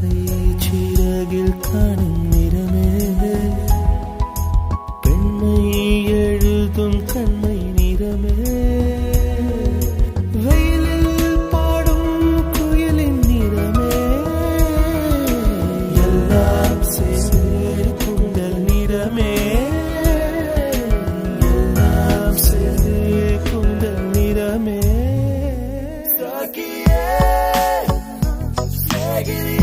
காக்கை சிறகில் காணும் நிறமே பெண்மை எழுதும் கண்மை நிறமே வெயிலில் பாடும் குயிலின் நிறமே எல்லாம் சேர்ந்து கூந்தல் நிறமே எல்லாம் சேர்ந்து கூந்தல் நிறமே Stuck in